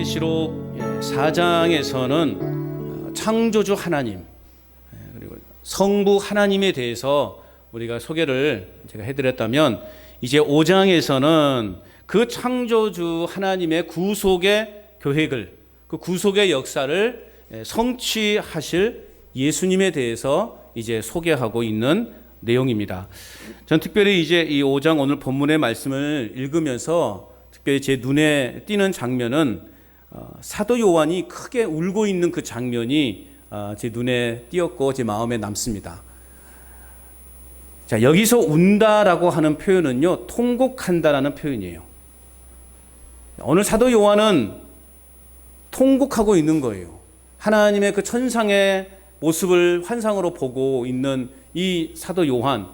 요한계시록 4장에서는 창조주 하나님 그리고 성부 하나님에 대해서 우리가 소개를 제가 해드렸다면, 이제 5장에서는 그 창조주 하나님의 구속의 계획을, 그 구속의 역사를 성취하실 예수님에 대해서 이제 소개하고 있는 내용입니다. 전 특별히 이제 이 5장 오늘 본문의 말씀을 읽으면서 특별히 제 눈에 띄는 장면은 사도 요한이 크게 울고 있는 그 장면이 제 눈에 띄었고 제 마음에 남습니다. 자, 여기서 운다라고 하는 표현은요, 통곡한다라는 표현이에요. 오늘 사도 요한은 통곡하고 있는 거예요. 하나님의 그 천상의 모습을 환상으로 보고 있는 이 사도 요한.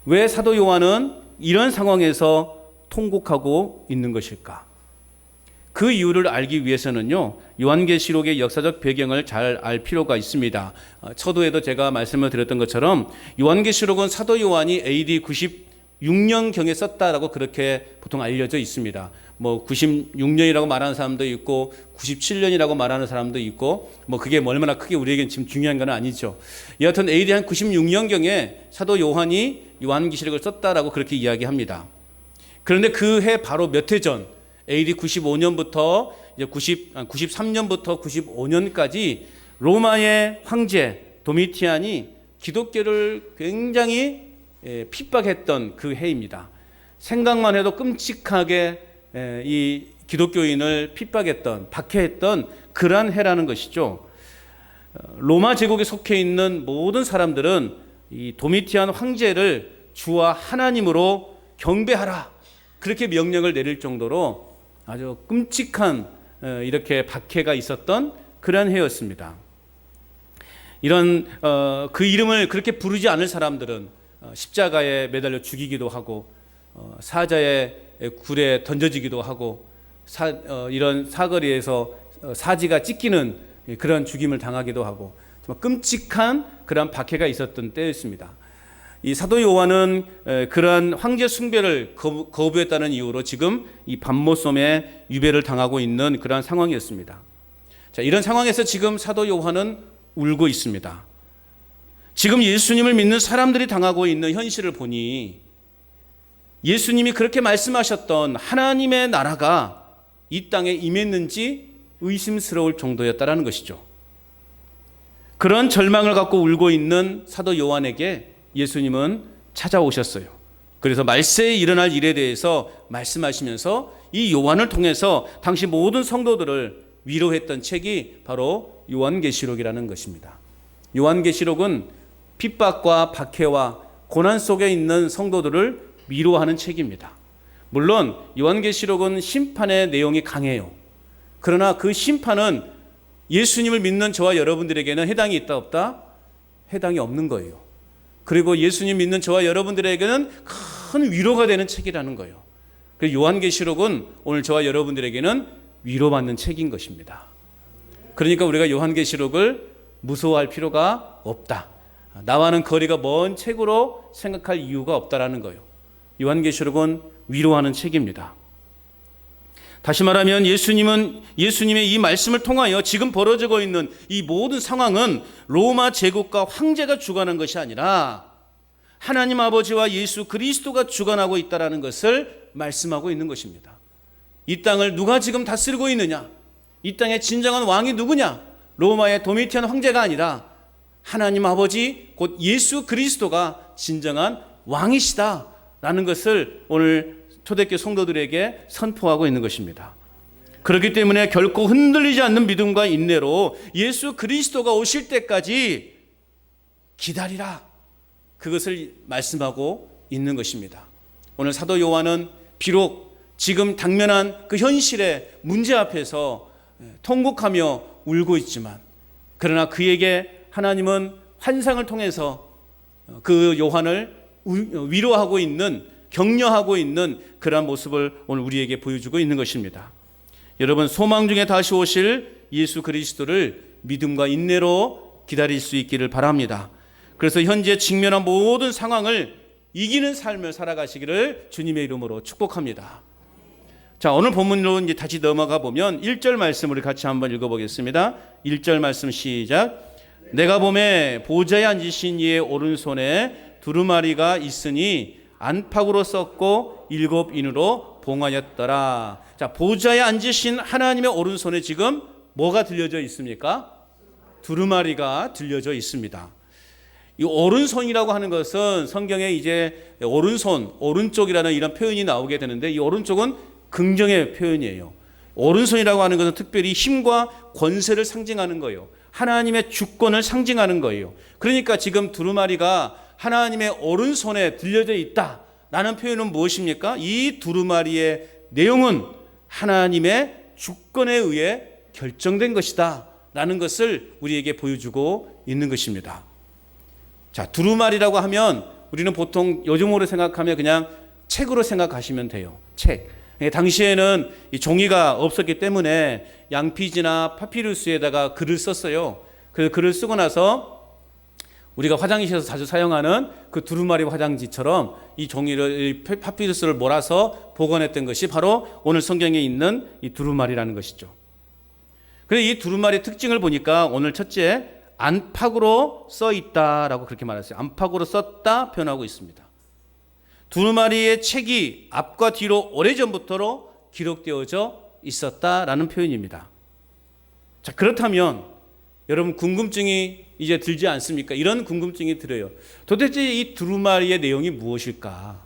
왜 사도 요한은 이런 상황에서 통곡하고 있는 것일까? 그 이유를 알기 위해서는요, 요한계시록의 역사적 배경을 잘 알 필요가 있습니다. 서두에도 제가 말씀을 드렸던 것처럼 요한계시록은 사도 요한이 AD 96년경에 썼다라고 그렇게 보통 알려져 있습니다. 뭐 96년이라고 말하는 사람도 있고 97년이라고 말하는 사람도 있고, 뭐 그게 얼마나 크게 우리에겐 지금 중요한 건 아니죠. 여하튼 AD 한 96년경에 사도 요한이 요한계시록을 썼다라고 그렇게 이야기합니다. 그런데 그 해 바로 몇 해 전, AD 95년부터 이제 93년부터 95년까지 로마의 황제 도미티안이 기독교를 굉장히 핍박했던 그 해입니다. 생각만 해도 끔찍하게 이 기독교인을 핍박했던, 박해했던 그러한 해라는 것이죠. 로마 제국에 속해 있는 모든 사람들은 이 도미티안 황제를 주와 하나님으로 경배하라, 그렇게 명령을 내릴 정도로 아주 끔찍한 이렇게 박해가 있었던 그러한 해였습니다. 이런 그 이름을 그렇게 부르지 않을 사람들은 십자가에 매달려 죽이기도 하고, 사자의 굴에 던져지기도 하고, 이런 사거리에서 사지가 찢기는 그런 죽임을 당하기도 하고, 정말 끔찍한 그런 박해가 있었던 때였습니다. 이 사도 요한은 그러한 황제 숭배를 거부했다는 이유로 지금 이 밤모섬에 유배를 당하고 있는 그러한 상황이었습니다. 자, 이런 상황에서 지금 사도 요한은 울고 있습니다. 지금 예수님을 믿는 사람들이 당하고 있는 현실을 보니 예수님이 그렇게 말씀하셨던 하나님의 나라가 이 땅에 임했는지 의심스러울 정도였다라는 것이죠. 그런 절망을 갖고 울고 있는 사도 요한에게 예수님은 찾아오셨어요. 그래서 말세에 일어날 일에 대해서 말씀하시면서 이 요한을 통해서 당시 모든 성도들을 위로했던 책이 바로 요한계시록이라는 것입니다. 요한계시록은 핍박과 박해와 고난 속에 있는 성도들을 위로하는 책입니다. 물론 요한계시록은 심판의 내용이 강해요. 그러나 그 심판은 예수님을 믿는 저와 여러분들에게는 해당이 있다 없다? 해당이 없는 거예요. 그리고 예수님 믿는 저와 여러분들에게는 큰 위로가 되는 책이라는 거예요. 그래서 요한계시록은 오늘 저와 여러분들에게는 위로받는 책인 것입니다. 그러니까 우리가 요한계시록을 무서워할 필요가 없다. 나와는 거리가 먼 책으로 생각할 이유가 없다라는 거예요. 요한계시록은 위로하는 책입니다. 다시 말하면 예수님의 이 말씀을 통하여 지금 벌어지고 있는 이 모든 상황은 로마 제국과 황제가 주관한 것이 아니라 하나님 아버지와 예수 그리스도가 주관하고 있다는 것을 말씀하고 있는 것입니다. 이 땅을 누가 지금 다스리고 있느냐? 이 땅의 진정한 왕이 누구냐? 로마의 도미티안 황제가 아니라 하나님 아버지 곧 예수 그리스도가 진정한 왕이시다라는 것을 오늘 초대교회 성도들에게 선포하고 있는 것입니다. 그렇기 때문에 결코 흔들리지 않는 믿음과 인내로 예수 그리스도가 오실 때까지 기다리라, 그것을 말씀하고 있는 것입니다. 오늘 사도 요한은 비록 지금 당면한 그 현실의 문제 앞에서 통곡하며 울고 있지만, 그러나 그에게 하나님은 환상을 통해서 그 요한을 위로하고 있는, 격려하고 있는 그러한 모습을 오늘 우리에게 보여주고 있는 것입니다. 여러분, 소망 중에 다시 오실 예수 그리스도를 믿음과 인내로 기다릴 수 있기를 바랍니다. 그래서 현재 직면한 모든 상황을 이기는 삶을 살아가시기를 주님의 이름으로 축복합니다. 자, 오늘 본문으로 이제 다시 넘어가 보면 1절 말씀 우리 같이 한번 읽어보겠습니다. 1절 말씀 시작. 내가 보매 보좌에 앉으신 이의 오른손에 두루마리가 있으니 안팎으로 썩고 7인으로 봉하였더라. 자, 보좌에 앉으신 하나님의 오른손에 지금 뭐가 들려져 있습니까? 두루마리가 들려져 있습니다. 이 오른손이라고 하는 것은 성경에 이제 오른손, 오른쪽이라는 이런 표현이 나오게 되는데, 이 오른쪽은 긍정의 표현이에요. 오른손이라고 하는 것은 특별히 힘과 권세를 상징하는 거예요. 하나님의 주권을 상징하는 거예요. 그러니까 지금 두루마리가 하나님의 오른손에 들려져 있다라는 표현은 무엇입니까? 이 두루마리의 내용은 하나님의 주권에 의해 결정된 것이다 라는 것을 우리에게 보여주고 있는 것입니다. 자, 두루마리라고 하면 우리는 보통 요즘으로 생각하면 그냥 책으로 생각하시면 돼요. 책. 당시에는 이 종이가 없었기 때문에 양피지나 파피루스에다가 글을 썼어요. 그 글을 쓰고 나서 우리가 화장실에서 자주 사용하는 그 두루마리 화장지처럼 이 종이를, 이 파피루스를 몰아서 보관했던 것이 바로 오늘 성경에 있는 이 두루마리라는 것이죠. 그래서 이 두루마리의 특징을 보니까 오늘 첫째, 안팎으로 써 있다라고 그렇게 말했어요. 안팎으로 썼다 표현하고 있습니다. 두루마리의 책이 앞과 뒤로 오래전부터로 기록되어져 있었다라는 표현입니다. 자, 그렇다면 여러분 궁금증이 이제 들지 않습니까? 이런 궁금증이 들어요. 도대체 이 두루마리의 내용이 무엇일까?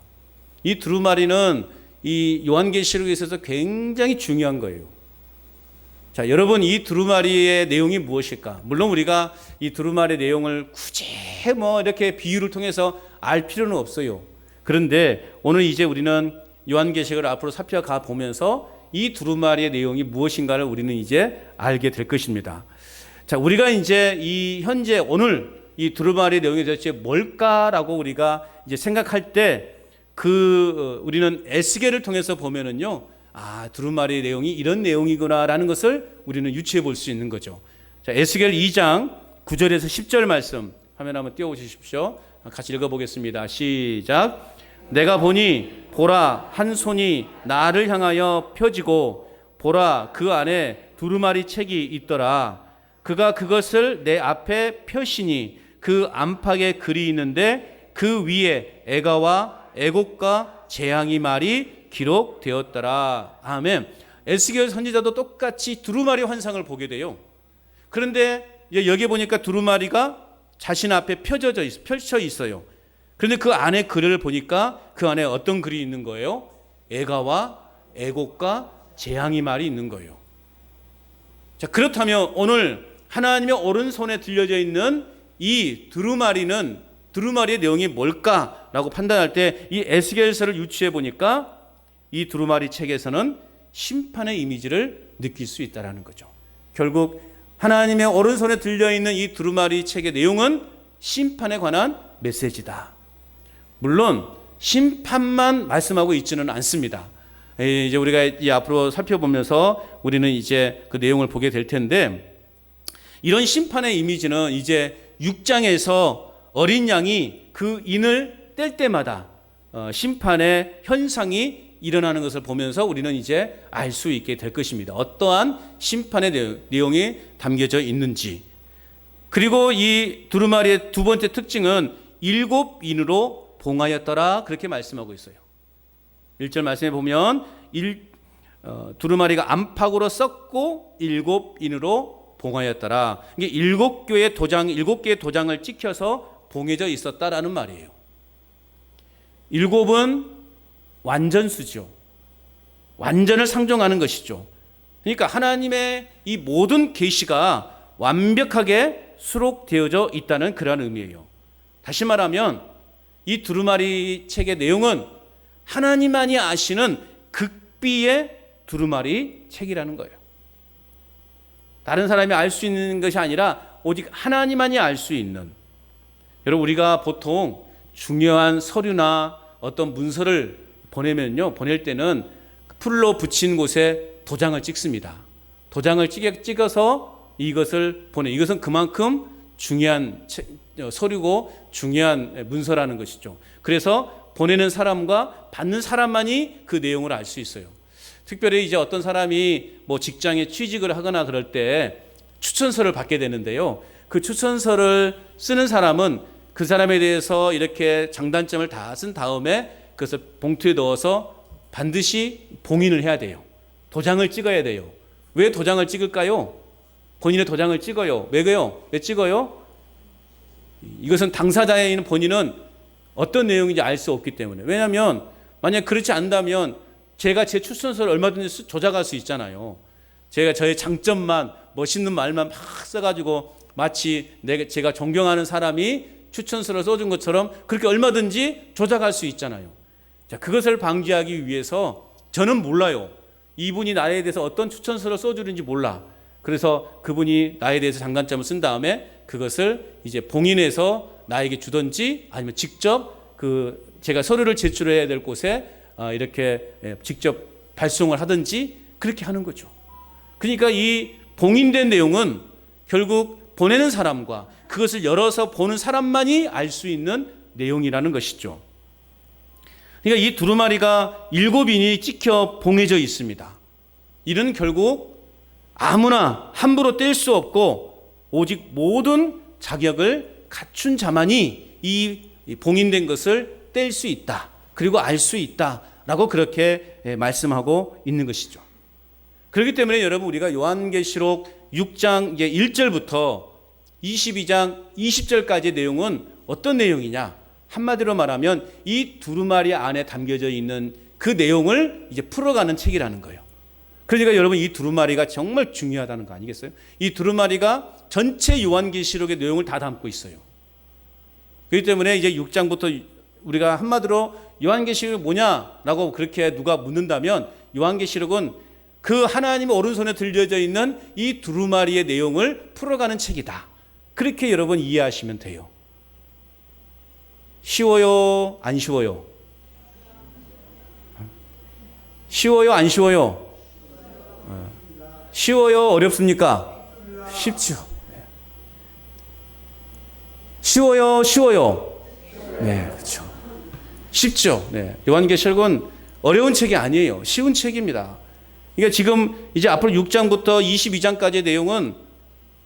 이 두루마리는 이 요한계시록에 있어서 굉장히 중요한 거예요. 자, 여러분, 이 두루마리의 내용이 무엇일까? 물론 우리가 이 두루마리의 내용을 굳이 이렇게 비유를 통해서 알 필요는 없어요. 그런데 오늘 이제 우리는 요한계시록을 앞으로 살펴가 보면서 이 두루마리의 내용이 무엇인가를 우리는 이제 알게 될 것입니다. 자, 우리가 이제 이 현재 오늘 이 두루마리의 내용이 도대체 뭘까라고 우리가 이제 생각할 때 우리는 에스겔을 통해서 보면은요, 아, 두루마리의 내용이 이런 내용이구나라는 것을 우리는 유추해 볼 수 있는 거죠. 자, 에스겔 2장 9절에서 10절 말씀 화면 한번 띄워 주십시오. 같이 읽어보겠습니다. 시작. 내가 보니 보라, 한 손이 나를 향하여 펴지고 보라, 그 안에 두루마리 책이 있더라. 그가 그것을 내 앞에 펴시니 그 안팎에 글이 있는데 그 위에 애가와 애곡과 재앙이 말이 기록되었더라. 아멘. 에스겔 선지자도 똑같이 두루마리 환상을 보게 돼요. 그런데 여기 보니까 두루마리가 자신 앞에 펼쳐 있어요. 그런데 그 안에 글을 보니까 그 안에 어떤 글이 있는 거예요? 애가와 애곡과 재앙이 말이 있는 거예요. 자, 그렇다면 오늘 하나님의 오른손에 들려져 있는 이 두루마리의 내용이 뭘까라고 판단할 때 이 에스겔서를 유추해 보니까 이 두루마리 책에서는 심판의 이미지를 느낄 수 있다는 거죠. 결국 하나님의 오른손에 들려있는 이 두루마리 책의 내용은 심판에 관한 메시지다. 물론 심판만 말씀하고 있지는 않습니다. 이제 우리가 이 앞으로 살펴보면서 우리는 이제 그 내용을 보게 될 텐데, 이런 심판의 이미지는 이제 6장에서 어린 양이 그 인을 뗄 때마다 심판의 현상이 일어나는 것을 보면서 우리는 이제 알 수 있게 될 것입니다. 어떠한 심판의 내용이 담겨져 있는지. 그리고 이 두루마리의 두 번째 특징은 7인으로 봉하였더라, 그렇게 말씀하고 있어요. 1절 말씀에 보면 두루마리가 안팎으로 썩고 7인으로 봉하였더라. 이게 7개의 도장을 찍혀서 봉해져 있었다라는 말이에요. 7은 완전수죠. 완전을 상정하는 것이죠. 그러니까 하나님의 이 모든 계시가 완벽하게 수록되어져 있다는 그런 의미예요. 다시 말하면 이 두루마리 책의 내용은 하나님만이 아시는 극비의 두루마리 책이라는 거예요. 다른 사람이 알 수 있는 것이 아니라 오직 하나님만이 알 수 있는. 여러분, 우리가 보통 중요한 서류나 어떤 문서를 보낼 때는 풀로 붙인 곳에 도장을 찍습니다. 도장을 찍어서 이것을 이것은 그만큼 중요한 서류고 중요한 문서라는 것이죠. 그래서 보내는 사람과 받는 사람만이 그 내용을 알 수 있어요. 특별히 이제 어떤 사람이 뭐 직장에 취직을 하거나 그럴 때 추천서를 받게 되는데요. 그 추천서를 쓰는 사람은 그 사람에 대해서 이렇게 장단점을 다 쓴 다음에 그것을 봉투에 넣어서 반드시 봉인을 해야 돼요. 도장을 찍어야 돼요. 왜 도장을 찍을까요? 본인의 도장을 찍어요. 왜요? 왜 찍어요? 이것은 당사자에 있는 본인은 어떤 내용인지 알 수 없기 때문에. 왜냐하면 만약 그렇지 않다면 제가 제 추천서를 얼마든지 조작할 수 있잖아요. 제가 저의 장점만 멋있는 말만 막 써가지고 마치 제가 존경하는 사람이 추천서를 써준 것처럼 그렇게 얼마든지 조작할 수 있잖아요. 자, 그것을 방지하기 위해서 저는 몰라요. 이분이 나에 대해서 어떤 추천서를 써주는지 몰라. 그래서 그분이 나에 대해서 장단점을 쓴 다음에 그것을 이제 봉인해서 나에게 주든지 아니면 직접 제가 서류를 제출해야 될 곳에 이렇게 직접 발송을 하든지 그렇게 하는 거죠. 그러니까 이 봉인된 내용은 결국 보내는 사람과 그것을 열어서 보는 사람만이 알 수 있는 내용이라는 것이죠. 그러니까 이 두루마리가 7인이 찍혀 봉해져 있습니다. 이는 결국 아무나 함부로 뗄 수 없고 오직 모든 자격을 갖춘 자만이 이 봉인된 것을 뗄 수 있다. 그리고 알 수 있다라고 그렇게 말씀하고 있는 것이죠. 그렇기 때문에 여러분 우리가 요한계시록 6장 1절부터 22장 20절까지의 내용은 어떤 내용이냐? 한마디로 말하면 이 두루마리 안에 담겨져 있는 그 내용을 이제 풀어가는 책이라는 거예요. 그러니까 여러분 이 두루마리가 정말 중요하다는 거 아니겠어요? 이 두루마리가 전체 요한계시록의 내용을 다 담고 있어요. 그렇기 때문에 이제 6장부터 우리가 한마디로 요한계시록이 뭐냐라고 그렇게 누가 묻는다면 요한계시록은 그 하나님의 오른손에 들려져 있는 이 두루마리의 내용을 풀어가는 책이다. 그렇게 여러분 이해하시면 돼요. 쉬워요? 안 쉬워요? 쉬워요? 안 쉬워요? 쉬워요? 어렵습니까? 쉽죠. 쉬워요? 쉬워요? 네, 그렇죠. 쉽죠. 네. 요한계시록은 어려운 책이 아니에요. 쉬운 책입니다. 그러니까 지금 이제 앞으로 6장부터 22장까지의 내용은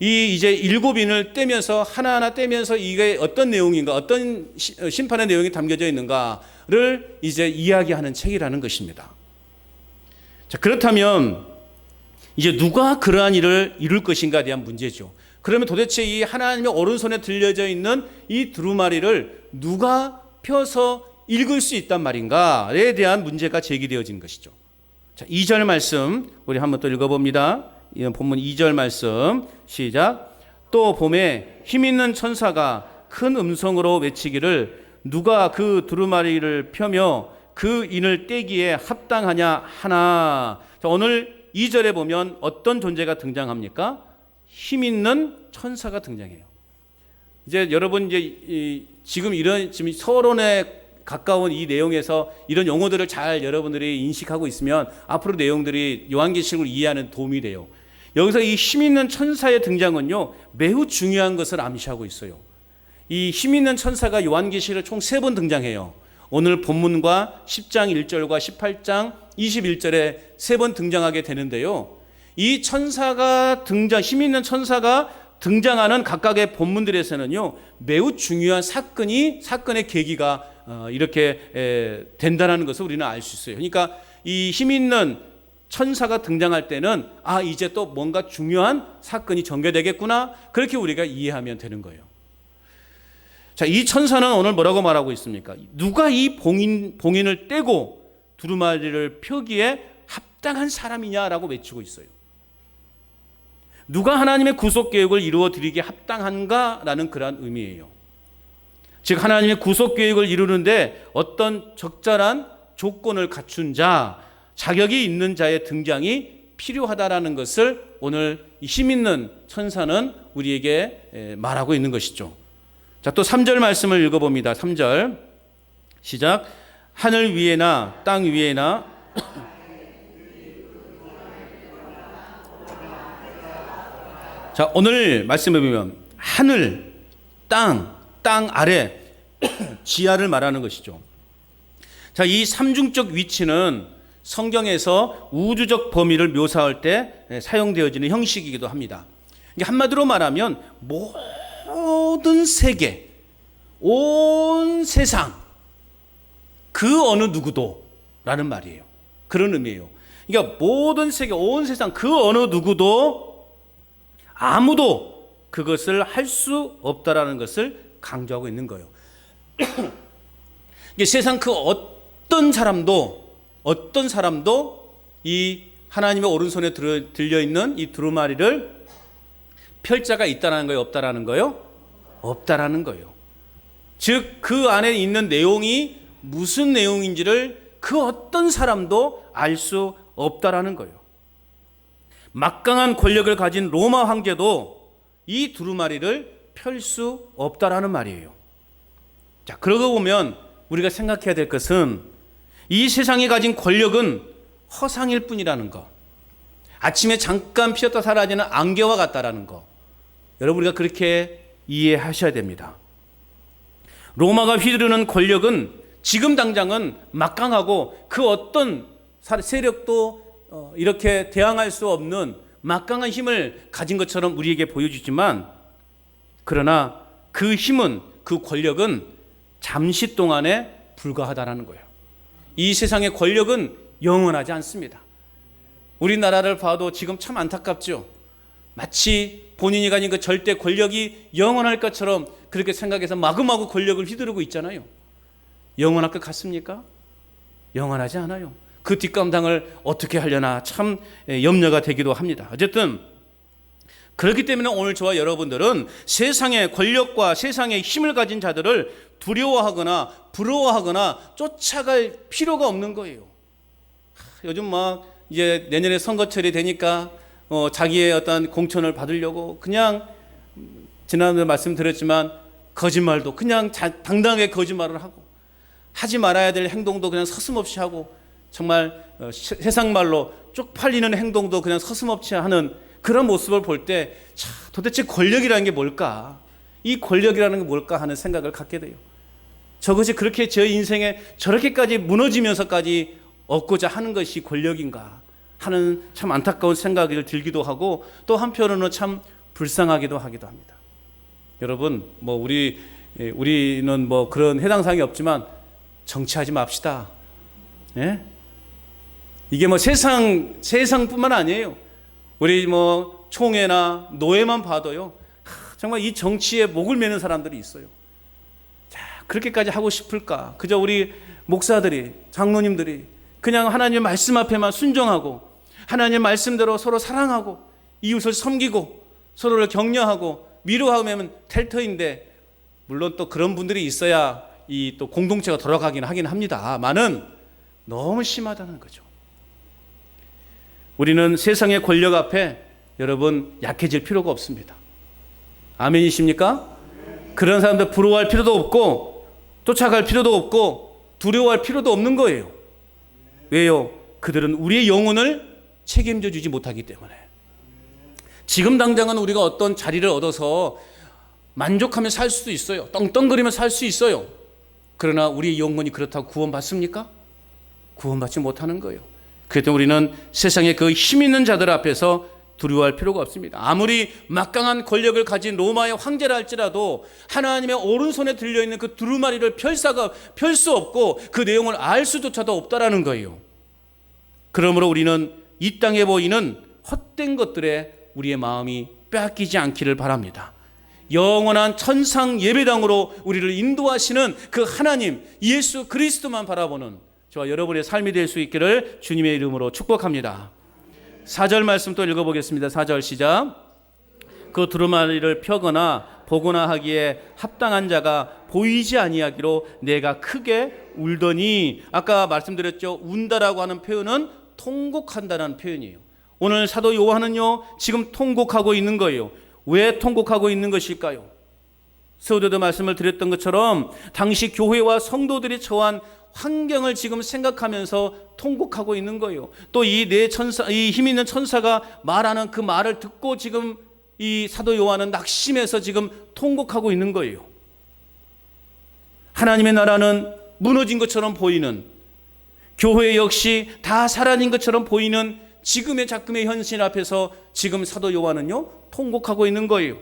이 이제 7인을 떼면서 하나하나 떼면서 이게 어떤 내용인가, 어떤 심판의 내용이 담겨져 있는가를 이제 이야기하는 책이라는 것입니다. 자, 그렇다면 이제 누가 그러한 일을 이룰 것인가에 대한 문제죠. 그러면 도대체 이 하나님의 오른손에 들려져 있는 이 두루마리를 누가 펴서 읽을 수 있단 말인가에 대한 문제가 제기되어진 것이죠. 자, 2절 말씀 우리 한번 또 읽어봅니다. 이건 본문 2절 말씀 시작. 또 봄에 힘있는 천사가 큰 음성으로 외치기를 누가 그 두루마리를 펴며 그 인을 떼기에 합당하냐 하나. 자, 오늘 2절에 보면 어떤 존재가 등장합니까? 힘있는 천사가 등장해요. 이제 여러분 이제 지금 서론에 가까운 이 내용에서 이런 용어들을 잘 여러분들이 인식하고 있으면 앞으로 내용들이 요한계시록을 이해하는 도움이 돼요. 여기서 이 힘있는 천사의 등장은요 매우 중요한 것을 암시하고 있어요. 이 힘있는 천사가 요한계시록에 총 3번 등장해요. 오늘 본문과 10장 1절과 18장 21절에 3번 등장하게 되는데요. 이 천사가 힘있는 천사가 등장하는 각각의 본문들에서는요 매우 중요한 사건의 계기가 이렇게 된다는 것을 우리는 알 수 있어요. 그러니까 이 힘있는 천사가 등장할 때는 이제 또 뭔가 중요한 사건이 전개되겠구나, 그렇게 우리가 이해하면 되는 거예요. 자, 이 천사는 오늘 뭐라고 말하고 있습니까? 누가 이 봉인을 떼고 두루마리를 펴기에 합당한 사람이냐라고 외치고 있어요. 누가 하나님의 구속 계획을 이루어 드리기에 합당한가라는 그러한 의미예요. 즉 하나님의 구속 계획을 이루는데 어떤 적절한 조건을 갖춘 자격이 있는 자의 등장이 필요하다라는 것을 오늘 힘 있는 천사는 우리에게 말하고 있는 것이죠. 자, 또 3절 말씀을 읽어봅니다. 3절 시작. 하늘 위에나 땅 위에나 자, 오늘 말씀해 보면 하늘, 땅 아래 지하를 말하는 것이죠. 자, 이 삼중적 위치는 성경에서 우주적 범위를 묘사할 때 사용되어지는 형식이기도 합니다. 한마디로 말하면 모든 세계, 온 세상, 그 어느 누구도 라는 말이에요. 그런 의미예요. 그러니까 모든 세계, 온 세상, 그 어느 누구도 아무도 그것을 할 수 없다라는 것을 강조하고 있는 거예요. 세상 그 어떤 사람도 이 하나님의 오른손에 들려있는 이 두루마리를 펼 자가 있다라는 거예요? 없다라는 거예요? 없다라는 거예요. 즉 그 안에 있는 내용이 무슨 내용인지를 그 어떤 사람도 알 수 없다라는 거예요. 막강한 권력을 가진 로마 황제도 이 두루마리를 펼 수 없다라는 말이에요. 자, 그러고 보면 우리가 생각해야 될 것은 이 세상이 가진 권력은 허상일 뿐이라는 거. 아침에 잠깐 피었다 사라지는 안개와 같다라는 거. 여러분, 우리가 그렇게 이해하셔야 됩니다. 로마가 휘두르는 권력은 지금 당장은 막강하고 그 어떤 세력도 이렇게 대항할 수 없는 막강한 힘을 가진 것처럼 우리에게 보여주지만, 그러나 그 힘은, 그 권력은 잠시 동안에 불과하다라는 거예요. 이 세상의 권력은 영원하지 않습니다. 우리나라를 봐도 지금 참 안타깝죠. 마치 본인이 가진 그 절대 권력이 영원할 것처럼 그렇게 생각해서 마구마구 권력을 휘두르고 있잖아요. 영원할 것 같습니까? 영원하지 않아요. 그 뒷감당을 어떻게 하려나 참 염려가 되기도 합니다. 어쨌든 그렇기 때문에 오늘 저와 여러분들은 세상의 권력과 세상의 힘을 가진 자들을 두려워하거나 부러워하거나 쫓아갈 필요가 없는 거예요. 요즘 막 이제 내년에 선거철이 되니까 자기의 어떤 공천을 받으려고 그냥 지난번에 말씀드렸지만 거짓말도 그냥 당당하게 거짓말을 하고, 하지 말아야 될 행동도 그냥 서슴없이 하고, 정말 세상 말로 쪽팔리는 행동도 그냥 서슴없이 하는 그런 모습을 볼 때 도대체 권력이라는 게 뭘까? 이 권력이라는 게 뭘까 하는 생각을 갖게 돼요. 저것이 그렇게 저 인생에 저렇게까지 무너지면서까지 얻고자 하는 것이 권력인가 하는 참 안타까운 생각이 들기도 하고, 또 한편으로는 참 불쌍하기도 하기도 합니다. 여러분, 우리는 그런 해당 사항이 없지만 정치하지 맙시다. 예? 이게 세상뿐만 아니에요. 우리 총회나 노예만 봐도요, 정말 이 정치에 목을 매는 사람들이 있어요. 자, 그렇게까지 하고 싶을까? 그저 우리 목사들이, 장로님들이 그냥 하나님의 말씀 앞에만 순종하고, 하나님의 말씀대로 서로 사랑하고, 이웃을 섬기고, 서로를 격려하고 위로하면 될 터인데, 물론 또 그런 분들이 있어야 이 또 공동체가 돌아가긴 하긴 합니다만은 너무 심하다는 거죠. 우리는 세상의 권력 앞에 여러분 약해질 필요가 없습니다. 아멘이십니까? 그런 사람들 부러워할 필요도 없고 쫓아갈 필요도 없고 두려워할 필요도 없는 거예요. 왜요? 그들은 우리의 영혼을 책임져 주지 못하기 때문에. 지금 당장은 우리가 어떤 자리를 얻어서 만족하며 살 수도 있어요. 떵떵거리며 살 수 있어요. 그러나 우리의 영혼이 그렇다고 구원받습니까? 구원받지 못하는 거예요. 그래서 우리는 세상의 그 힘 있는 자들 앞에서 두려워할 필요가 없습니다. 아무리 막강한 권력을 가진 로마의 황제라 할지라도 하나님의 오른손에 들려있는 그 두루마리를 펼 수 없고 그 내용을 알 수조차도 없다라는 거예요. 그러므로 우리는 이 땅에 보이는 헛된 것들에 우리의 마음이 빼앗기지 않기를 바랍니다. 영원한 천상 예배당으로 우리를 인도하시는 그 하나님 예수 그리스도만 바라보는 저와 여러분의 삶이 될 수 있기를 주님의 이름으로 축복합니다. 4절 말씀 또 읽어보겠습니다. 4절 시작. 그 두루마리를 펴거나 보거나 하기에 합당한 자가 보이지 아니하기로 내가 크게 울더니, 아까 말씀드렸죠. 운다라고 하는 표현은 통곡한다는 표현이에요. 오늘 사도 요한은요 지금 통곡하고 있는 거예요. 왜 통곡하고 있는 것일까요? 서두에도 말씀을 드렸던 것처럼 당시 교회와 성도들이 처한 환경을 지금 생각하면서 통곡하고 있는 거예요. 또 이 힘 있는 천사가 말하는 그 말을 듣고 지금 이 사도 요한은 낙심해서 지금 통곡하고 있는 거예요. 하나님의 나라는 무너진 것처럼 보이는, 교회 역시 다 사라진 것처럼 보이는 지금의 작금의 현실 앞에서 지금 사도 요한은요, 통곡하고 있는 거예요.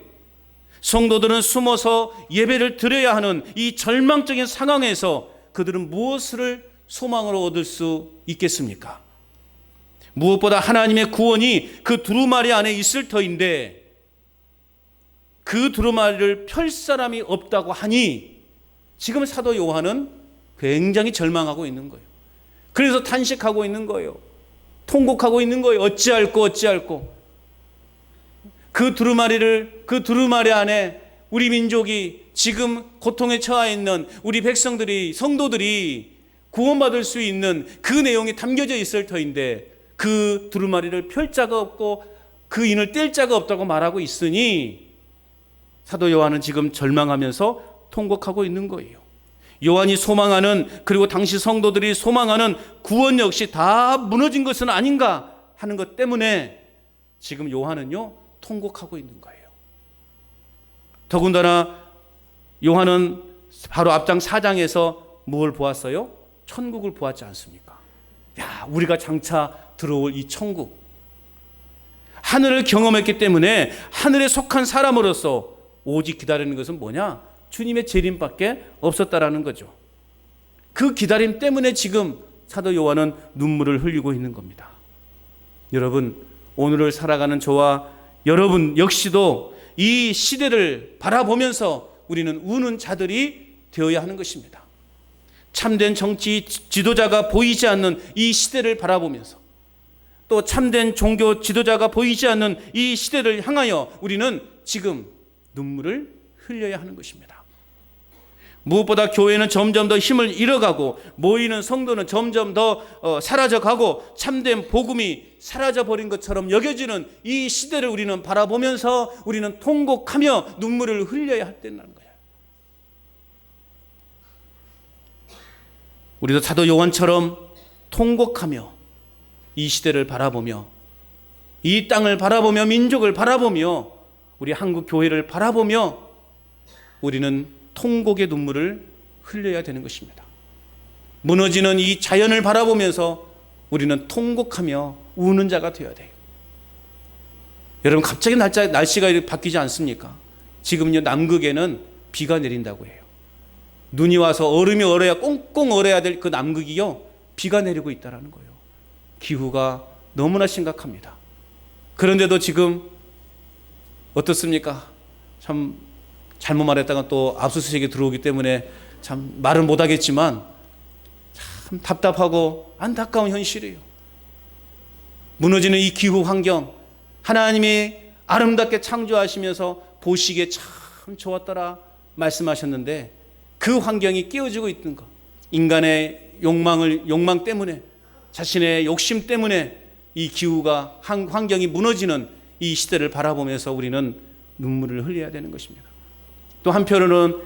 성도들은 숨어서 예배를 드려야 하는 이 절망적인 상황에서 그들은 무엇을 소망으로 얻을 수 있겠습니까? 무엇보다 하나님의 구원이 그 두루마리 안에 있을 터인데 그 두루마리를 펼 사람이 없다고 하니 지금 사도 요한은 굉장히 절망하고 있는 거예요. 그래서 탄식하고 있는 거예요. 통곡하고 있는 거예요. 어찌할꼬. 그 두루마리 안에 우리 민족이 지금 고통에 처해 있는 우리 백성들이, 성도들이 구원받을 수 있는 그 내용이 담겨져 있을 터인데 그 두루마리를 펼 자가 없고 그 인을 뗄 자가 없다고 말하고 있으니 사도 요한은 지금 절망하면서 통곡하고 있는 거예요. 요한이 소망하는, 그리고 당시 성도들이 소망하는 구원 역시 다 무너진 것은 아닌가 하는 것 때문에 지금 요한은요, 통곡하고 있는 거예요. 더군다나 요한은 바로 앞장 4장에서 뭘 보았어요? 천국을 보았지 않습니까? 야, 우리가 장차 들어올 이 천국, 하늘을 경험했기 때문에 하늘에 속한 사람으로서 오직 기다리는 것은 뭐냐? 주님의 재림밖에 없었다라는 거죠. 그 기다림 때문에 지금 사도 요한은 눈물을 흘리고 있는 겁니다. 여러분, 오늘을 살아가는 저와 여러분 역시도 이 시대를 바라보면서 우리는 우는 자들이 되어야 하는 것입니다. 참된 정치 지도자가 보이지 않는 이 시대를 바라보면서, 또 참된 종교 지도자가 보이지 않는 이 시대를 향하여 우리는 지금 눈물을 흘려야 하는 것입니다. 무엇보다 교회는 점점 더 힘을 잃어가고 모이는 성도는 점점 더 사라져가고 참된 복음이 사라져버린 것처럼 여겨지는 이 시대를 우리는 바라보면서 우리는 통곡하며 눈물을 흘려야 할 때라는 거예요. 우리도 사도 요한처럼 통곡하며 이 시대를 바라보며 이 땅을 바라보며 민족을 바라보며 우리 한국 교회를 바라보며 우리는 통곡의 눈물을 흘려야 되는 것입니다. 무너지는 이 자연을 바라보면서 우리는 통곡하며 우는 자가 되어야 돼요. 여러분, 갑자기 날씨가 바뀌지 않습니까? 지금요, 남극에는 비가 내린다고 해요. 눈이 와서 얼음이 얼어야, 꽁꽁 얼어야 될 그 남극이요, 비가 내리고 있다는 거예요. 기후가 너무나 심각합니다. 그런데도 지금 어떻습니까? 참 잘못 말했다가 또 압수수색이 들어오기 때문에 참 말은 못하겠지만 참 답답하고 안타까운 현실이에요. 무너지는 이 기후 환경, 하나님이 아름답게 창조하시면서 보시기에 참 좋았더라 말씀하셨는데 그 환경이 깨어지고 있는 것, 인간의 욕망 때문에, 자신의 욕심 때문에 이 기후가, 환경이 무너지는 이 시대를 바라보면서 우리는 눈물을 흘려야 되는 것입니다. 또 한편으로는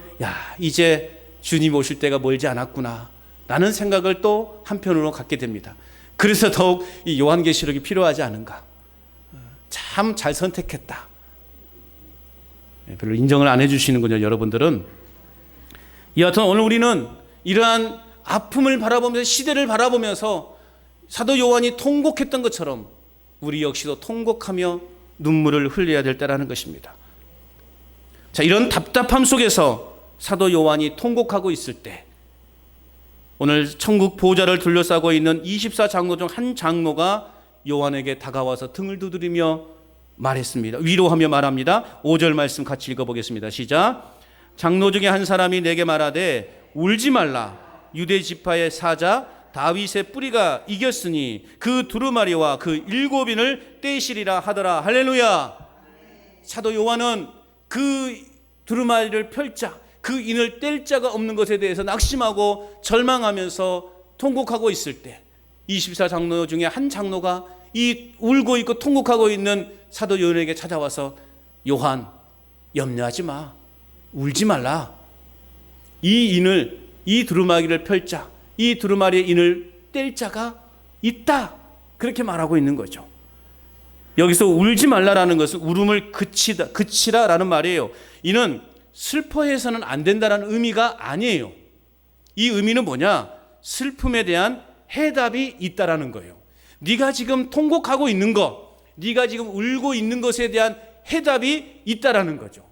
이제 주님 오실 때가 멀지 않았구나 라는 생각을 또 한편으로 갖게 됩니다. 그래서 더욱 이 요한계시록이 필요하지 않은가. 참 잘 선택했다. 별로 인정을 안 해주시는군요, 여러분들은. 여하튼 오늘 우리는 이러한 아픔을 바라보면서, 시대를 바라보면서 사도 요한이 통곡했던 것처럼 우리 역시도 통곡하며 눈물을 흘려야 될 때라는 것입니다. 자, 이런 답답함 속에서 사도 요한이 통곡하고 있을 때 오늘 천국 보좌를 둘러싸고 있는 24장로 중 한 장로가 요한에게 다가와서 등을 두드리며 말했습니다. 위로하며 말합니다. 5절 말씀 같이 읽어보겠습니다. 시작. 장로 중에 한 사람이 내게 말하되 울지 말라. 유대 지파의 사자 다윗의 뿌리가 이겼으니 그 두루마리와 그 7인을 떼시리라 하더라. 할렐루야. 사도 요한은 그 두루마리를 펼자, 그 인을 뗄 자가 없는 것에 대해서 낙심하고 절망하면서 통곡하고 있을 때 24장로 중에 한 장로가 이 울고 있고 통곡하고 있는 사도 요한에게 찾아와서 요한, 염려하지 마. 울지 말라. 이 두루마리를 펼자, 이 두루마리의 인을 뗄 자가 있다. 그렇게 말하고 있는 거죠. 여기서 울지 말라라는 것은 울음을 그치라라는 말이에요. 이는 슬퍼해서는 안 된다라는 의미가 아니에요. 이 의미는 뭐냐? 슬픔에 대한 해답이 있다라는 거예요. 네가 지금 통곡하고 있는 것, 네가 지금 울고 있는 것에 대한 해답이 있다라는 거죠.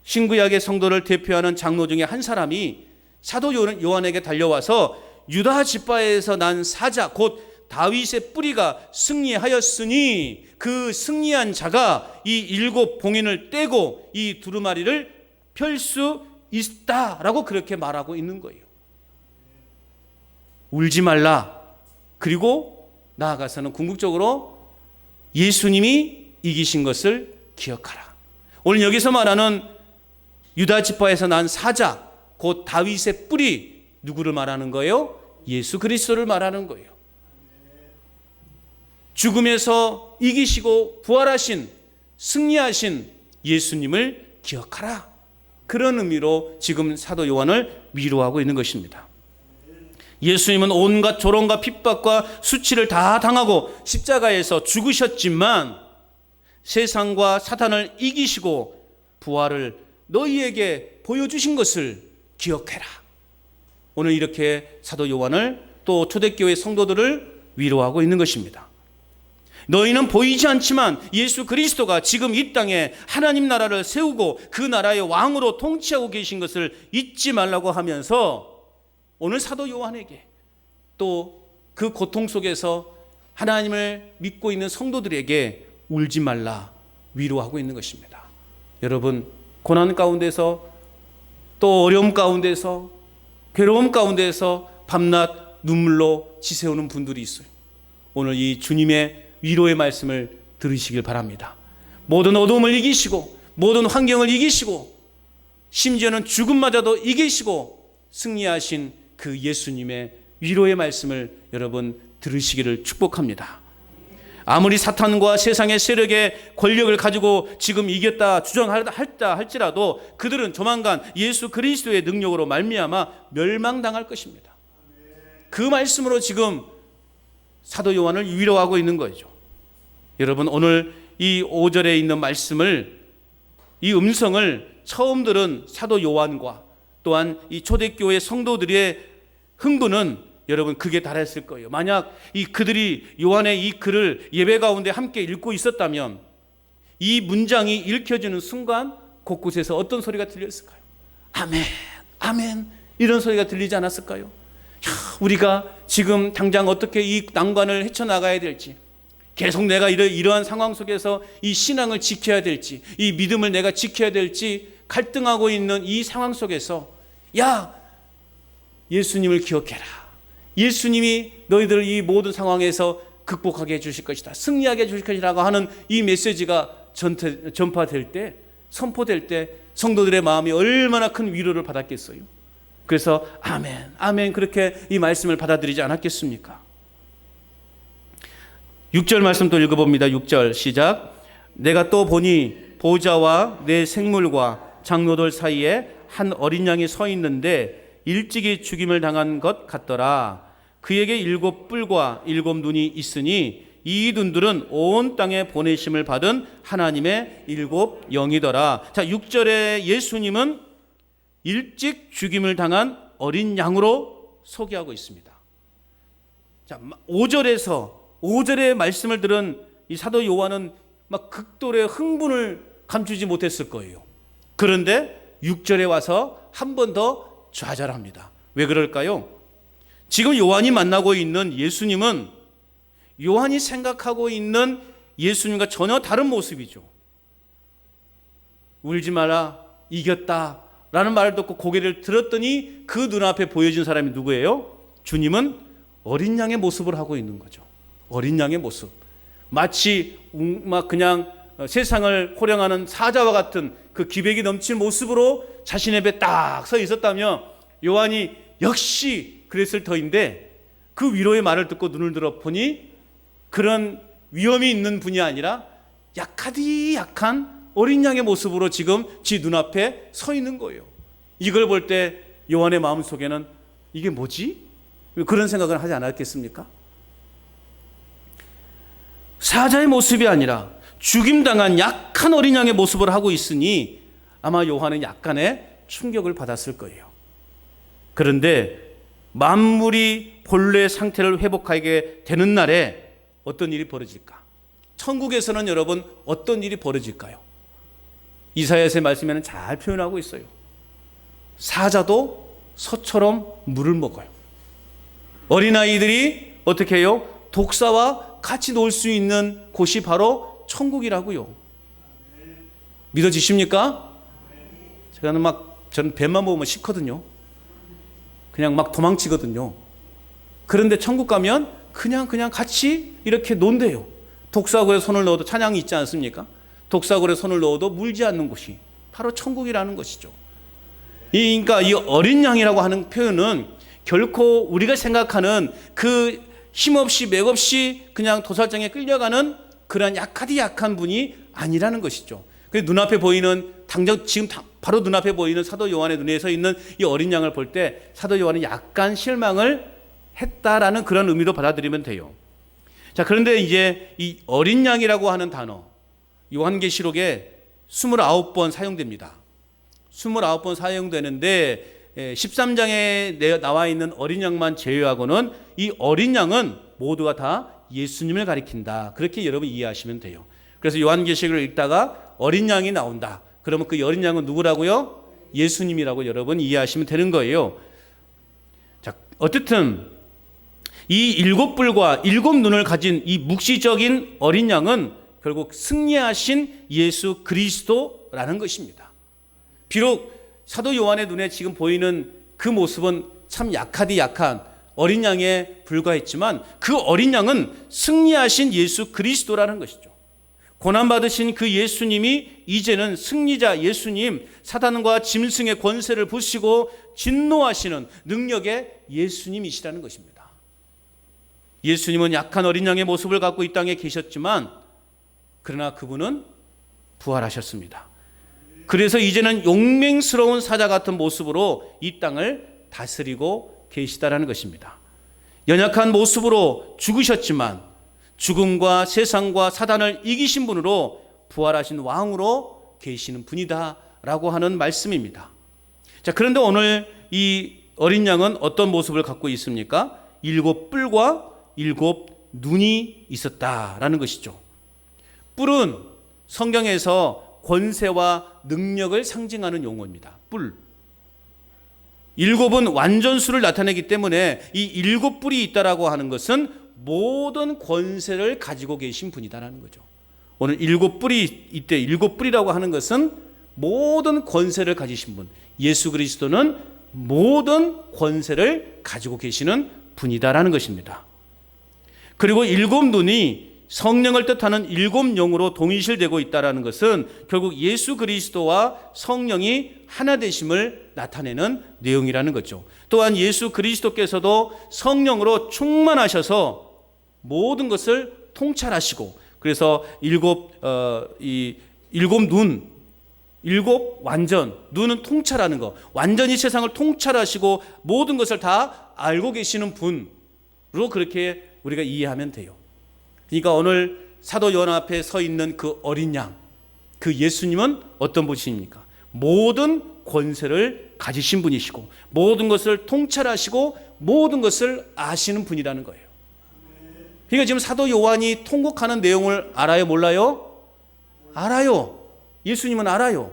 신구약의 성도를 대표하는 장로 중에 한 사람이 사도 요한에게 달려와서 유다 지파에서 난 사자 곧 다윗의 뿌리가 승리하였으니 그 승리한 자가 이 7 봉인을 떼고 이 두루마리를 펼 수 있다라고 그렇게 말하고 있는 거예요. 울지 말라. 그리고 나아가서는 궁극적으로 예수님이 이기신 것을 기억하라. 오늘 여기서 말하는 유다 지파에서 난 사자 곧 다윗의 뿌리, 누구를 말하는 거예요? 예수 그리스도를 말하는 거예요. 죽음에서 이기시고 부활하신, 승리하신 예수님을 기억하라. 그런 의미로 지금 사도 요한을 위로하고 있는 것입니다. 예수님은 온갖 조롱과 핍박과 수치를 다 당하고 십자가에서 죽으셨지만 세상과 사탄을 이기시고 부활을 너희에게 보여주신 것을 기억해라. 오늘 이렇게 사도 요한을 또 초대교회 성도들을 위로하고 있는 것입니다. 너희는 보이지 않지만 예수 그리스도가 지금 이 땅에 하나님 나라를 세우고 그 나라의 왕으로 통치하고 계신 것을 잊지 말라고 하면서 오늘 사도 요한에게 또 그 고통 속에서 하나님을 믿고 있는 성도들에게 울지 말라 위로하고 있는 것입니다. 여러분, 고난 가운데서 또 어려움 가운데서 괴로움 가운데서 밤낮 눈물로 지새우는 분들이 있어요. 오늘 이 주님의 위로의 말씀을 들으시길 바랍니다. 모든 어둠을 이기시고 모든 환경을 이기시고 심지어는 죽음마저도 이기시고 승리하신 그 예수님의 위로의 말씀을 여러분 들으시기를 축복합니다. 아무리 사탄과 세상의 세력의 권력을 가지고 지금 이겼다 주장할다 할지라도 그들은 조만간 예수 그리스도의 능력으로 말미암아 멸망당할 것입니다. 그 말씀으로 지금 사도 요한을 위로하고 있는 거죠. 여러분, 오늘 이 5절에 있는 말씀을, 이 음성을 처음 들은 사도 요한과 또한 이 초대교회 성도들의 흥분은 여러분 극에 달했을 거예요. 만약 그들이 요한의 이 글을 예배 가운데 함께 읽고 있었다면 이 문장이 읽혀지는 순간 곳곳에서 어떤 소리가 들렸을까요? 아멘, 아멘, 이런 소리가 들리지 않았을까요? 우리가 지금 당장 어떻게 이 난관을 헤쳐나가야 될지, 계속 내가 이러한 상황 속에서 이 신앙을 지켜야 될지, 이 믿음을 내가 지켜야 될지 갈등하고 있는 이 상황 속에서 야, 예수님을 기억해라. 예수님이 너희들을 이 모든 상황에서 극복하게 해주실 것이다, 승리하게 해주실 것이라고 하는 이 메시지가 전파될 때, 선포될 때 성도들의 마음이 얼마나 큰 위로를 받았겠어요. 그래서 아멘, 아멘, 그렇게 이 말씀을 받아들이지 않았겠습니까? 6절 말씀 또 읽어봅니다. 6절 시작. 내가 또 보니 보좌와 내 생물과 장로들 사이에 한 어린 양이 서 있는데 일찍이 죽임을 당한 것 같더라. 그에게 7 뿔과 7 눈이 있으니 이 눈들은 온 땅에 보내심을 받은 하나님의 7 영이더라. 자, 6절에 예수님은 일찍 죽임을 당한 어린 양으로 소개하고 있습니다. 자, 5절의 말씀을 들은 이 사도 요한은 막 극도의 흥분을 감추지 못했을 거예요. 그런데 6절에 와서 한 번 더 좌절합니다. 왜 그럴까요? 지금 요한이 만나고 있는 예수님은 요한이 생각하고 있는 예수님과 전혀 다른 모습이죠. 울지 마라, 이겼다 라는 말을 듣고 고개를 들었더니 그 눈앞에 보여진 사람이 누구예요? 주님은 어린 양의 모습을 하고 있는 거죠. 어린 양의 모습. 마치 막 그냥 세상을 호령하는 사자와 같은 그 기백이 넘칠 모습으로 자신의 배에 딱 서 있었다며 요한이 역시 그랬을 터인데 그 위로의 말을 듣고 눈을 들어 보니 그런 위험이 있는 분이 아니라 약하디 약한 어린 양의 모습으로 지금 지 눈앞에 서 있는 거예요. 이걸 볼 때 요한의 마음속에는 이게 뭐지? 그런 생각을 하지 않았겠습니까? 사자의 모습이 아니라 죽임당한 약한 어린 양의 모습을 하고 있으니 아마 요한은 약간의 충격을 받았을 거예요. 그런데 만물이 본래 상태를 회복하게 되는 날에 어떤 일이 벌어질까? 천국에서는 여러분 어떤 일이 벌어질까요? 이사야서의 말씀에는 잘 표현하고 있어요. 사자도 소처럼 물을 먹어요. 어린아이들이 어떻게 해요? 독사와 같이 놀 수 있는 곳이 바로 천국이라고요. 믿어지십니까? 저는 뱀만 보면 싫거든요. 그냥 막 도망치거든요. 그런데 천국 가면 그냥 같이 이렇게 논대요. 독사굴에 손을 넣어도 찬양이 있지 않습니까? 독사굴에 손을 넣어도 물지 않는 곳이 바로 천국이라는 것이죠. 그러니까 이 어린 양이라고 하는 표현은 결코 우리가 생각하는 그 힘없이 맥없이 그냥 도살장에 끌려가는 그런 약한 분이 아니라는 것이죠. 눈앞에 보이는 지금 바로 눈앞에 보이는 사도 요한의 눈에 서 있는 이 어린 양을 볼 때 사도 요한은 약간 실망을 했다라는 그런 의미로 받아들이면 돼요. 자, 그런데 이제 이 어린 양이라고 하는 단어 요한계시록에 29번 사용됩니다. 29번 사용되는데 13장에 나와 있는 어린 양만 제외하고는 이 어린 양은 모두가 다 예수님을 가리킨다. 그렇게 여러분 이해하시면 돼요. 그래서 요한계시록을 읽다가 어린 양이 나온다. 그러면 그 어린 양은 누구라고요? 예수님이라고 여러분 이해하시면 되는 거예요. 자, 어쨌든 이 7뿔과 7눈을 가진 이 묵시적인 어린 양은 결국 승리하신 예수 그리스도라는 것입니다. 비록 사도 요한의 눈에 지금 보이는 그 모습은 참 약한 어린 양에 불과했지만 그 어린 양은 승리하신 예수 그리스도라는 것이죠. 고난받으신 그 예수님이 이제는 승리자 예수님, 사단과 짐승의 권세를 부수시고 진노하시는 능력의 예수님이시라는 것입니다. 예수님은 약한 어린 양의 모습을 갖고 이 땅에 계셨지만 그러나 그분은 부활하셨습니다. 그래서 이제는 용맹스러운 사자 같은 모습으로 이 땅을 다스리고 계시다라는 것입니다. 연약한 모습으로 죽으셨지만 죽음과 세상과 사단을 이기신 분으로 부활하신 왕으로 계시는 분이다라고 하는 말씀입니다. 자, 그런데 오늘 이 어린 양은 어떤 모습을 갖고 있습니까? 7뿔과 7눈이 있었다라는 것이죠. 뿔은 성경에서 권세와 능력을 상징하는 용어입니다. 뿔. 7은 완전수를 나타내기 때문에 이 7뿔이 있다라고 하는 것은 모든 권세를 가지고 계신 분이다라는 거죠. 오늘 7뿔이 이때 7뿔이라고 하는 것은 모든 권세를 가지신 분. 예수 그리스도는 모든 권세를 가지고 계시는 분이다라는 것입니다. 그리고 7눈이 성령을 뜻하는 7영으로 동일시되고 있다는 것은 결국 예수 그리스도와 성령이 하나 되심을 나타내는 내용이라는 거죠. 또한 예수 그리스도께서도 성령으로 충만하셔서 모든 것을 통찰하시고, 그래서 7눈, 7 완전, 눈은 통찰하는 것, 완전히 세상을 통찰하시고 모든 것을 다 알고 계시는 분으로 그렇게 우리가 이해하면 돼요. 그러니까 오늘 사도 요한 앞에 서 있는 그 어린 양, 그 예수님은 어떤 분이십니까? 모든 권세를 가지신 분이시고 모든 것을 통찰하시고 모든 것을 아시는 분이라는 거예요. 그러니까 지금 사도 요한이 통곡하는 내용을 알아요, 몰라요? 알아요. 예수님은 알아요.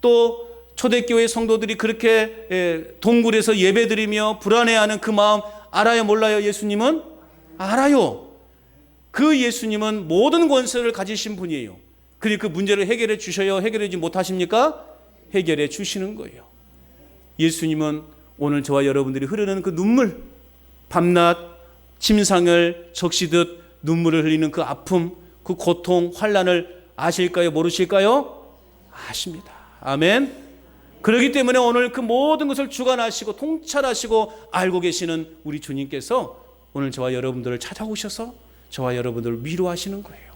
또 초대교회 성도들이 그렇게 동굴에서 예배드리며 불안해하는 그 마음 알아요, 몰라요? 예수님은 알아요. 그 예수님은 모든 권세를 가지신 분이에요. 그리고 그 문제를 해결해 주셔요? 해결하지 못하십니까? 해결해 주시는 거예요. 예수님은 오늘 저와 여러분들이 흐르는 그 눈물, 밤낮 침상을 적시듯 눈물을 흘리는 그 아픔, 그 고통, 환난을 아실까요? 모르실까요? 아십니다. 아멘. 그렇기 때문에 오늘 그 모든 것을 주관하시고 통찰하시고 알고 계시는 우리 주님께서 오늘 저와 여러분들을 찾아오셔서 저와 여러분들을 위로하시는 거예요.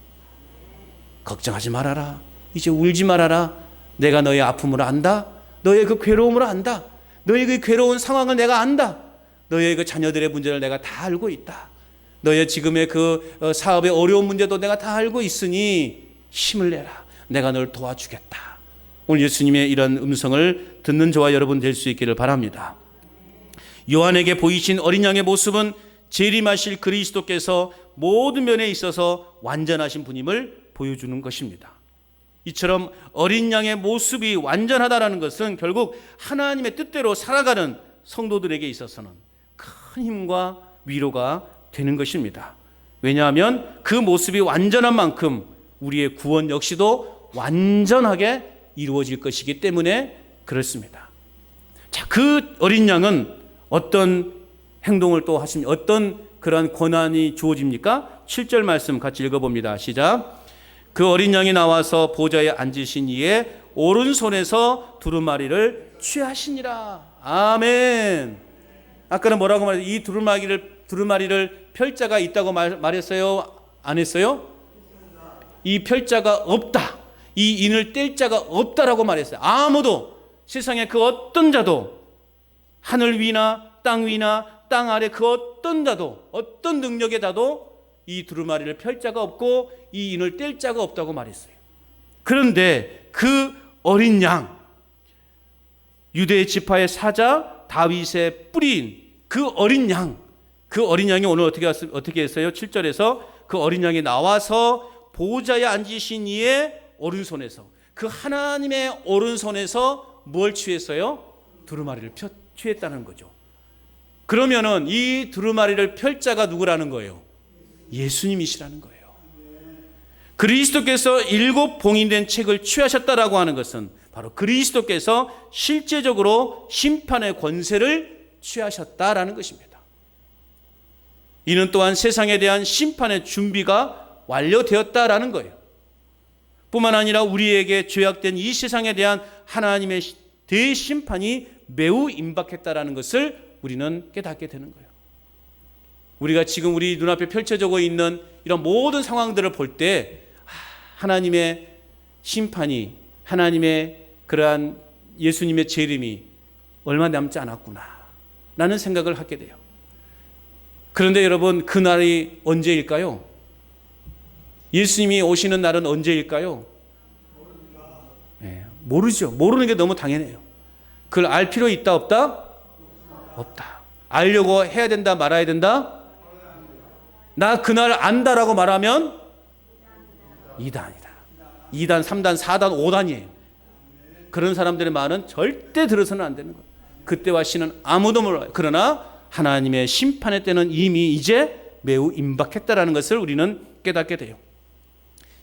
걱정하지 말아라. 이제 울지 말아라. 내가 너의 아픔을 안다. 너의 그 괴로움을 안다. 너의 그 괴로운 상황을 내가 안다. 너의 그 자녀들의 문제를 내가 다 알고 있다. 너의 지금의 그 사업의 어려운 문제도 내가 다 알고 있으니 힘을 내라. 내가 널 도와주겠다. 오늘 예수님의 이런 음성을 듣는 저와 여러분 될 수 있기를 바랍니다. 요한에게 보이신 어린 양의 모습은 재림하실 그리스도께서 모든 면에 있어서 완전하신 분임을 보여주는 것입니다. 이처럼 어린 양의 모습이 완전하다는 것은 결국 하나님의 뜻대로 살아가는 성도들에게 있어서는 큰 힘과 위로가 되는 것입니다. 왜냐하면 그 모습이 완전한 만큼 우리의 구원 역시도 완전하게 이루어질 것이기 때문에 그렇습니다. 자, 그 어린 양은 어떤 행동을 또 하십니까? 어떤 그러한 권한이 주어집니까? 7절 말씀 같이 읽어봅니다. 시작. 그 어린 양이 나와서 보좌에 앉으신 이에 오른손에서 두루마리를 취하시니라. 아멘. 아까는 뭐라고 말했어요? 이 두루마리를 펼자가 있다고 말했어요? 안 했어요? 이 펼자가 없다. 이 인을 뗄 자가 없다라고 말했어요. 아무도 세상에 그 어떤 자도 하늘 위나 땅 위나 땅 아래 그 어떤 자도 어떤 능력의 자도 이 두루마리를 펼 자가 없고 이 인을 뗄 자가 없다고 말했어요. 그런데 그 어린 양, 유대 지파의 사자 다윗의 뿌리인 그 어린 양, 그 어린 양이 오늘 어떻게 했어요? 7절에서 그 어린 양이 나와서 보좌에 앉으신 이의 오른손에서, 그 하나님의 오른손에서 뭘 취했어요? 두루마리를 취했다는 거죠. 그러면은 이 두루마리를 펼 자가 누구라는 거예요? 예수님이시라는 거예요. 그리스도께서 7 봉인된 책을 취하셨다라고 하는 것은 바로 그리스도께서 실제적으로 심판의 권세를 취하셨다라는 것입니다. 이는 또한 세상에 대한 심판의 준비가 완료되었다라는 거예요. 뿐만 아니라 우리에게 죄악된 이 세상에 대한 하나님의 대심판이 매우 임박했다라는 것을 우리는 깨닫게 되는 거예요. 우리가 지금 우리 눈앞에 펼쳐지고 있는 이런 모든 상황들을 볼 때 하나님의 심판이, 하나님의 그러한 예수님의 재림이 얼마 남지 않았구나 라는 생각을 하게 돼요. 그런데 여러분, 그 날이 언제일까요? 예수님이 오시는 날은 언제일까요? 네, 모르죠. 모르는 게 너무 당연해요. 그걸 알 필요 있다 없다? 없다. 알려고 해야 된다 말아야 된다? 나 그날 안다라고 말하면 2단이다. 2단, 3단, 4단, 5단이에요. 그런 사람들의 말은 절대 들어서는 안 되는 거예요. 그때와 시는 아무도 몰라요. 그러나 하나님의 심판의 때는 이미 이제 매우 임박했다라는 것을 우리는 깨닫게 돼요.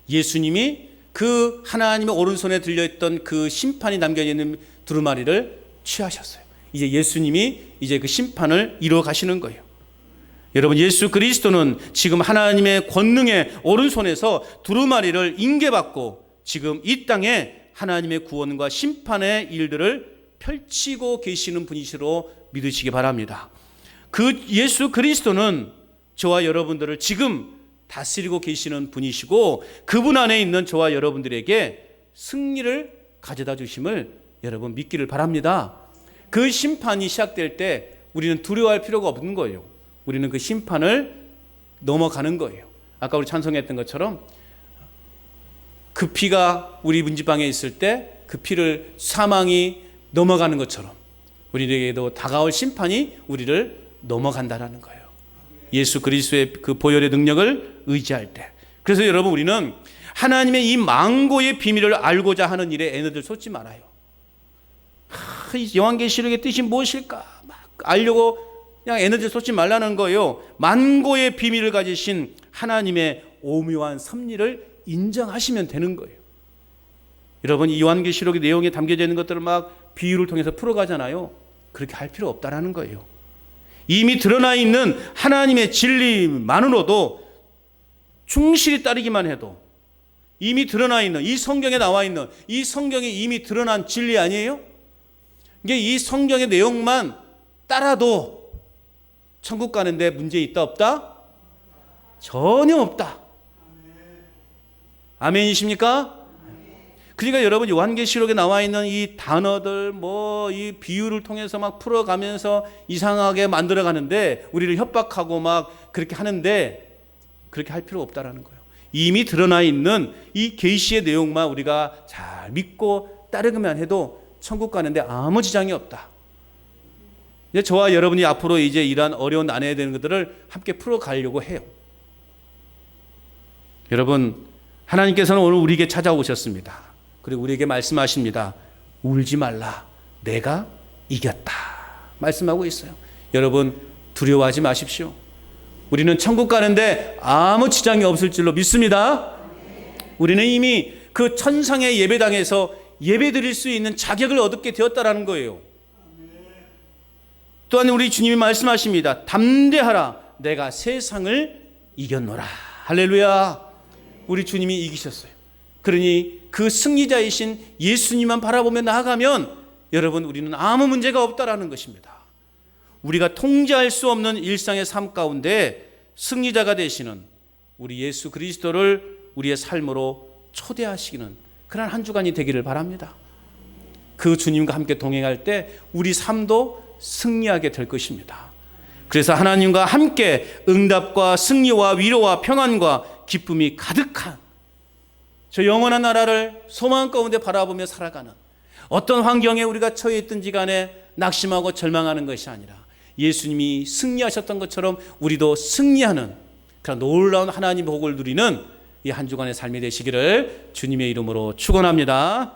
예수님이 그 하나님의 오른손에 들려있던 그 심판이 남겨있는 두루마리를 취하셨어요. 이제 예수님이 이제 그 심판을 이루어 가시는 거예요. 여러분, 예수 그리스도는 지금 하나님의 권능의 오른손에서 두루마리를 인계받고 지금 이 땅에 하나님의 구원과 심판의 일들을 펼치고 계시는 분이시로 믿으시기 바랍니다. 그 예수 그리스도는 저와 여러분들을 지금 다스리고 계시는 분이시고 그분 안에 있는 저와 여러분들에게 승리를 가져다 주심을 여러분 믿기를 바랍니다. 그 심판이 시작될 때 우리는 두려워할 필요가 없는 거예요. 우리는 그 심판을 넘어가는 거예요. 아까 우리 찬송했던 것처럼 그 피가 우리 문지방에 있을 때 그 피를 사망이 넘어가는 것처럼 우리에게도 다가올 심판이 우리를 넘어간다라는 거예요. 예수 그리스도의 그 보혈의 능력을 의지할 때. 그래서 여러분, 우리는 하나님의 이 망고의 비밀을 알고자 하는 일에 에너지를 쏟지 말아요. 이 요한계시록의 뜻이 무엇일까 막 알려고 그냥 에너지를 쏟지 말라는 거예요. 만고의 비밀을 가지신 하나님의 오묘한 섭리를 인정하시면 되는 거예요. 여러분, 이 요한계시록의 내용에 담겨져 있는 것들을 막 비유를 통해서 풀어가잖아요. 그렇게 할 필요 없다라는 거예요. 이미 드러나 있는 하나님의 진리만으로도 충실히 따르기만 해도 이미 드러나 있는 이 성경에 나와 있는 이 성경에 이미 드러난 진리 아니에요? 이게 이 성경의 내용만 따라도 천국 가는데 문제 있다 없다? 전혀 없다. 아멘이십니까? 그러니까 여러분, 요한계시록에 나와 있는 이 단어들 이 비유를 통해서 막 풀어가면서 이상하게 만들어 가는데 우리를 협박하고 막 그렇게 하는데 그렇게 할 필요 없다라는 거예요. 이미 드러나 있는 이 계시의 내용만 우리가 잘 믿고 따르기만 해도 천국 가는데 아무 지장이 없다. 이제 저와 여러분이 앞으로 이제 이러한 어려운 나눠야 되는 것들을 함께 풀어가려고 해요. 여러분, 하나님께서는 오늘 우리에게 찾아오셨습니다. 그리고 우리에게 말씀하십니다. 울지 말라. 내가 이겼다. 말씀하고 있어요. 여러분, 두려워하지 마십시오. 우리는 천국 가는데 아무 지장이 없을 줄로 믿습니다. 우리는 이미 그 천상의 예배당에서 예배드릴 수 있는 자격을 얻게 되었다라는 거예요. 또한 우리 주님이 말씀하십니다. 담대하라. 내가 세상을 이겼노라. 할렐루야. 우리 주님이 이기셨어요. 그러니 그 승리자이신 예수님만 바라보며 나아가면 여러분, 우리는 아무 문제가 없다라는 것입니다. 우리가 통제할 수 없는 일상의 삶 가운데 승리자가 되시는 우리 예수 그리스도를 우리의 삶으로 초대하시기는 그런 한 주간이 되기를 바랍니다. 그 주님과 함께 동행할 때 우리 삶도 승리하게 될 것입니다. 그래서 하나님과 함께 응답과 승리와 위로와 평안과 기쁨이 가득한 저 영원한 나라를 소망 가운데 바라보며 살아가는, 어떤 환경에 우리가 처해 있든지 간에 낙심하고 절망하는 것이 아니라 예수님이 승리하셨던 것처럼 우리도 승리하는 그런 놀라운 하나님의 복을 누리는 이 한 주간의 삶이 되시기를 주님의 이름으로 축원합니다.